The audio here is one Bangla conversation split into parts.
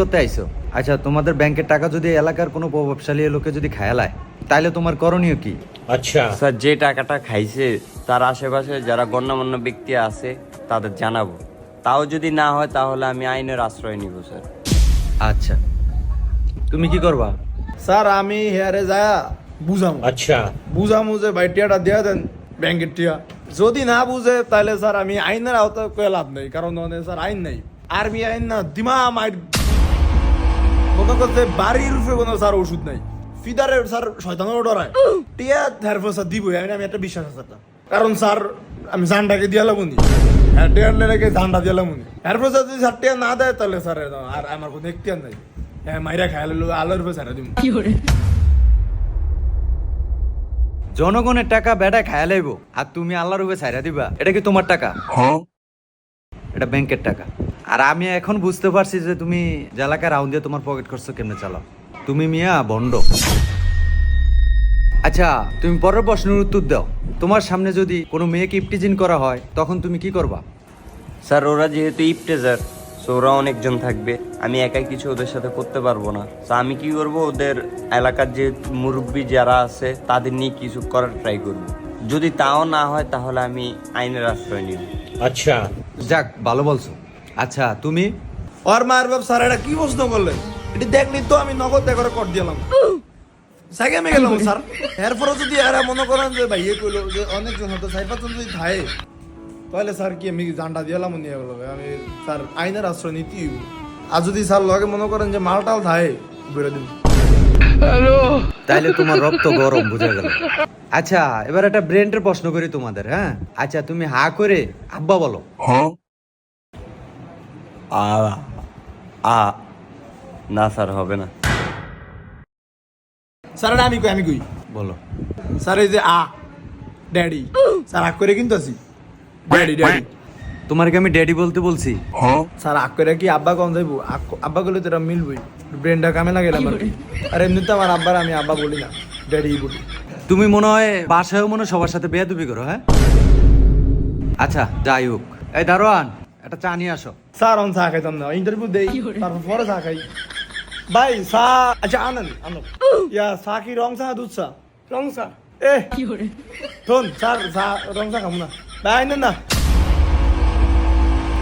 করতে আইছো। আচ্ছা, তোমাদের ব্যাংকের টাকা যদি এলাকার কোনো প্রভাবশালী লোকে যদি খায়ালায়, তাইলে তোমার করণীয় কি? আচ্ছা স্যার, যে টাকাটা খাইছে তার আশেপাশে যারা গণ্যমান্য ব্যক্তি আছে তাদের জানাবো। তাও যদি না হয় তাহলে আমি আইনের আশ্রয় নিব স্যার। আচ্ছা, তুমি কি করবা? স্যার আমি হেয়ারে যায় বুঝামু আচ্ছা বুঝামু যে ভাই টিয়াটা দেওয়া দেন ব্যাংকের টিয়া। যদি না বুঝে তাহলে স্যার আমি আইনের আওতায় কয়ে লাভ নেই, কারণ স্যার আইন নাই, আর্মি আইন না দিমা মাইর মনে করতে বাড়ির রূপে কোনো স্যার ওষুধ নাই। ফিদারে স্যার শয়তানের ডরায় টিয়া ধ্যারফর স্যার দিবই, আমি একটা বিশ্বাস আছে স্যার, কারণ স্যার আমি জানটাকে দিয়ে লাগুনি, হ্যাঁ টিয়ার লেগে জানটা দিয়ে লাগুনি। এরপর যদি স্যার টিয়া না দেয় তাহলে স্যার আর আমার কোনো এখতিয়ার নাই, হ্যাঁ মাইরা খাইলে আলোর রূপে স্যার দিব। জনগণের টাকা বেটা খায়া লাইব, আর তুমি আল্লাহর উপরে ছাইরা দিবা? এটা কি তোমার টাকা? এটা ব্যাংকের টাকা। আর আমি এখন বুঝতে পারছি যে তুমি যে এলাকায় রাউন্ড দিয়ে তোমার পকেট খরচ কেমনে চালাও। তুমি মিয়া ভণ্ড। আচ্ছা, তুমি পরের প্রশ্নের উত্তর দাও। তোমার সামনে যদি কোনো মেয়েকে ইপটিজিং করা হয়, তখন তুমি কি করবা? স্যার, ওরা যেহেতু ইপটেজার, সো ওরা অনেকজন থাকবে, আমি একাই কিছু ওদের সাথে করতে পারবো না। তো আমি কি করব, ওদের এলাকার যে মুরব্বী যারা আছে তাদের নিয়ে কিছু করার ট্রাই করব। যদি তাও না হয় তাহলে আমি আইনের আশ্রয় নিব। আচ্ছা যাক, ভালো বলছো। আচ্ছা, তুমি? ওর মায়ের বাপ স্যার এটা কি প্রশ্ন করলেন? এটি দেখলি তো আমি নগদ করে কর দিলাম, সাইকে আমি গেলাম স্যার। এরপরে যদি এরা মনে করেন যে ভাই ইয়ে কইলো যে অনেকজন হতো 4-5 যদি থাকে, তাহলে স্যার কি আমি জানটা দিলাম নিয়ে গেল, আমি স্যার আইনের আশ্রয় নীতি। আর যদি স্যার লগে মনে করেন যে মালটাল থাকে বেরো দিন। তাইলে তোমার রক্ত গরম, বুঝা গেল। আচ্ছা, এবার একটা ব্রেনের প্রশ্ন করি তোমাদের। হ্যাঁ, আচ্ছা, তুমি হা করে আব্বা বলো। না স্যার, হবে না। স্যার এটা আমি কই বলো। স্যার এই যে ড্যাডি, স্যার আগ করে কিন্তু আছি ড্যাডি ড্যাডি। তোমার কি আমি ড্যাডি বলতে বলছি? স্যার আগ করে কি আব্বা কম যাইবো? আব্বা করলে তো এটা মিলবই, ব্রেনটা কামে লাগে আমার। আর এমনিতে আমার আব্বার আমি আব্বা বলি না, ড্যাডি বলি। তুমি মনে হয় বাসায়ও মনে হয় সবার সাথে বেয়াদবি করো। হ্যাঁ, আচ্ছা, যাই হোক। এই দারোয়ান, একটা চা নিয়ে আসো। স্যার অন চা খাইতাম না, ইন্টারভিউ দেই তারপর পরে চা খাই। ভাই চা, আচ্ছা আনেন আনো। ইয়া চা কি রং চা দুধ চা? রং চা। এ শোন স্যার, চা রং চা খাবো না ভাই, আনেন না।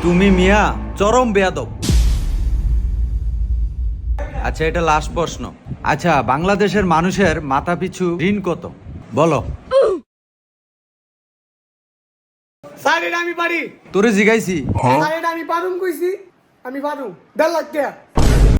তুমি মিয়া চরম বেয়াদব। আচ্ছা, এটা লাস্ট প্রশ্ন। আচ্ছা, বাংলাদেশের মানুষের মাথা পিছু ঋণ কত বলো? স্যার এটা আমি পারি, তোরে জিগাইছি। স্যার এটা আমি পারুম কইছি, আমি পারুম 1.5 লাখ টাকা।